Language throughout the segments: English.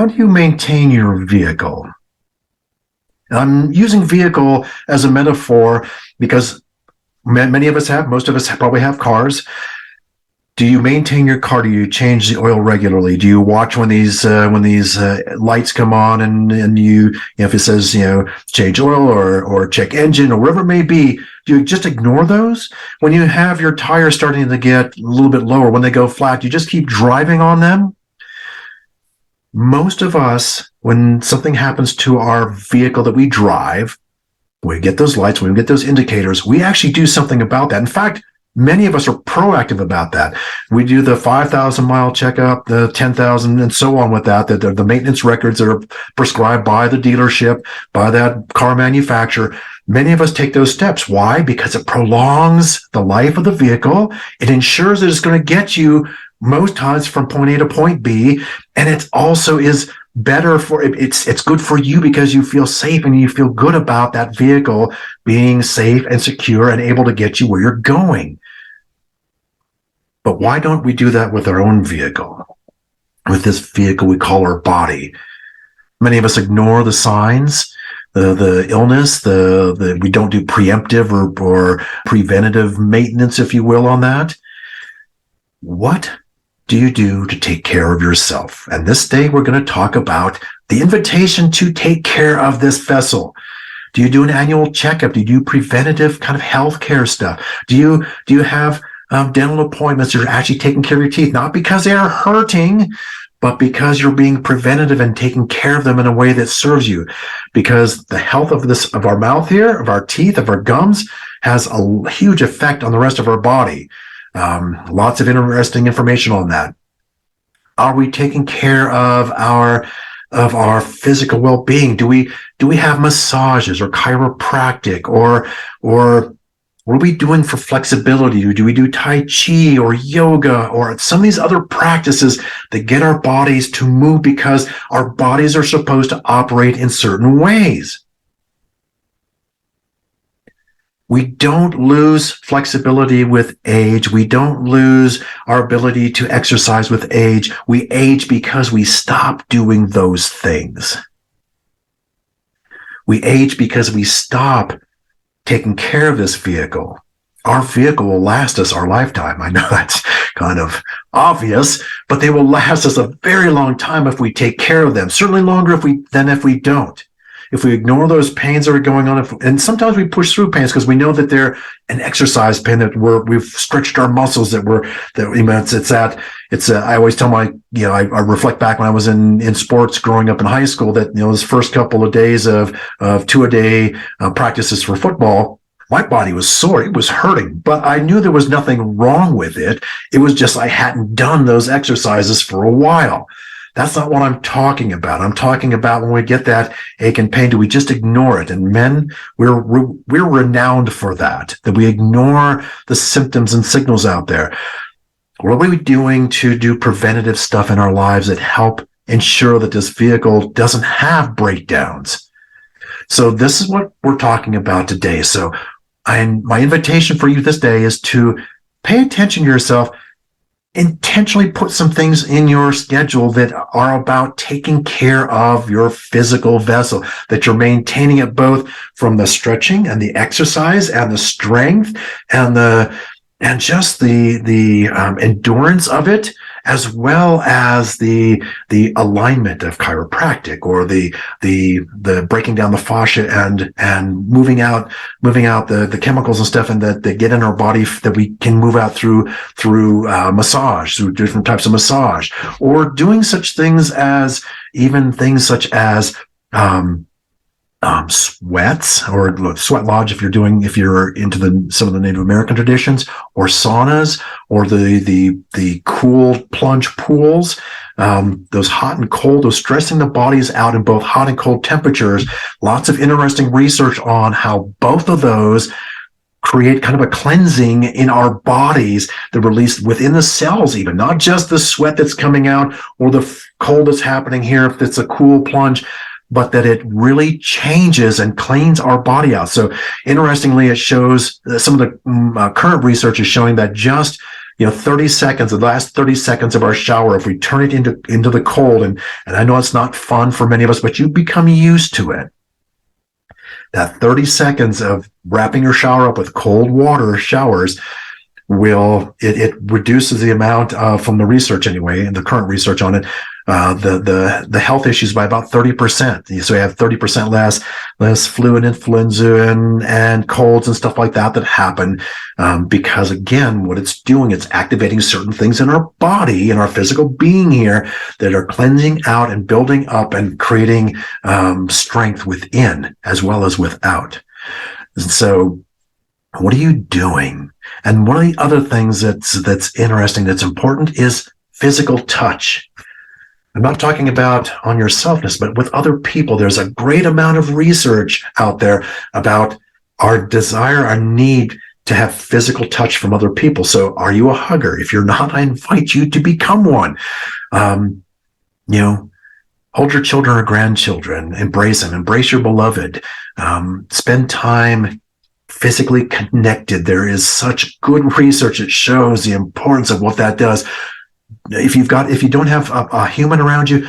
how do you maintain your vehicle? I'm using vehicle as a metaphor because many of us have, most of us probably have cars. Do you maintain your car? Do you change the oil regularly? Do you watch when these lights come on and if it says change oil or check engine or whatever it may be? Do you just ignore those? When you have your tires starting to get a little bit lower, when they go flat, you just keep driving on them? Most of us, when something happens to our vehicle that we drive, we get those lights, we get those indicators, we actually do something about that. In fact, many of us are proactive about that. We do the 5,000 mile checkup, the 10,000 and so on with that, the maintenance records that are prescribed by the dealership, by that car manufacturer. Many of us take those steps. Why? Because it prolongs the life of the vehicle. It ensures that it's going to get you most times from point A to point B. And it also is better for it's good for you because you feel safe and you feel good about that vehicle being safe and secure and able to get you where you're going. But why don't we do that with our own vehicle? With this vehicle we call our body. Many of us ignore the signs, the illness, we don't do preemptive or preventative maintenance, if you will, on that. What do you do to take care of yourself? And this day we're going to talk about the invitation to take care of this vessel. Do you do an annual checkup? Do you do preventative kind of healthcare stuff? Do you have dental appointments? You're actually taking care of your teeth, not because they are hurting, but because you're being preventative and taking care of them in a way that serves you. Because the health of our mouth here, of our teeth, of our gums, has a huge effect on the rest of our body. Lots of interesting information on that. Are we taking care of our physical well-being? Do we have massages or chiropractic or what are we doing for flexibility? Do we do Tai Chi or yoga or some of these other practices that get our bodies to move because our bodies are supposed to operate in certain ways? We don't lose flexibility with age. We don't lose our ability to exercise with age. We age because we stop doing those things. We age because we stop taking care of this vehicle. Our vehicle will last us our lifetime. I know that's kind of obvious, but they will last us a very long time if we take care of them. Certainly longer than if we don't. If we ignore those pains that are going on, and sometimes we push through pains because we know that they're an exercise pain, that we've stretched our muscles, I always tell I reflect back when I was in sports growing up in high school that, those first couple of days of 2-a-day practices for football, my body was sore. It was hurting, but I knew there was nothing wrong with it. It was just I hadn't done those exercises for a while. That's not what I'm talking about. I'm talking about when we get that ache and pain, do we just ignore it? And men, we're renowned for that we ignore the symptoms and signals out there. What are we doing to do preventative stuff in our lives that help ensure that this vehicle doesn't have breakdowns? So this is what we're talking about today. So my invitation for you this day is to pay attention to yourself. Intentionally put some things in your schedule that are about taking care of your physical vessel, that you're maintaining it both from the stretching and the exercise and the strength and just the endurance of it, as well as the alignment of chiropractic or the breaking down the fascia and moving out the chemicals and stuff and that get in our body that we can move out through massage, through different types of massage, or doing such things as sweats or sweat lodge if you're into some of the Native American traditions, or saunas, or the cool plunge pools, those hot and cold, those stressing the bodies out in both hot and cold temperatures. Lots of interesting research on how both of those create kind of a cleansing in our bodies that release within the cells, even not just the sweat that's coming out or the cold that's happening here if it's a cool plunge, but that it really changes and cleans our body out. So interestingly, it shows some of the current research is showing that just 30 seconds, the last 30 seconds of our shower, if we turn it into the cold, and I know it's not fun for many of us, but you become used to it. That 30 seconds of wrapping your shower up with cold water showers it reduces the amount from the research anyway, and the current research on it, the health issues by about 30%. So you have 30% less flu and influenza and colds and stuff like that happen, because again, what it's doing, it's activating certain things in our body, in our physical being here, that are cleansing out and building up and creating strength within as well as without. And so what are you doing? And one of the other things that's interesting, that's important, is physical touch. I'm not talking about on your selfness, but with other people. There's a great amount of research out there about our desire, our need to have physical touch from other people. So are you a hugger? If you're not, I invite you to become one. Hold your children or grandchildren, embrace them, embrace your beloved, spend time physically connected. There is such good research that shows the importance of what that does. If you don't have a human around you,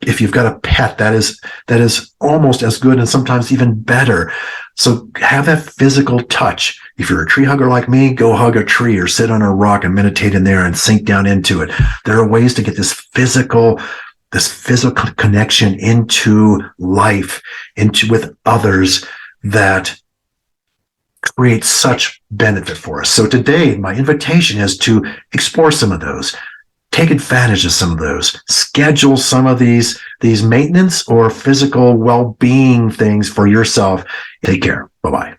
if you've got a pet, that is almost as good, and sometimes even better. So have that physical touch. If you're a tree hugger like me, go hug a tree or sit on a rock and meditate in there and sink down into it. There are ways to get this physical connection into life, with others, that creates such benefit for us. So today, my invitation is to explore some of those. Take advantage of some of those. Schedule some of these maintenance or physical well-being things for yourself. Take care. Bye-bye.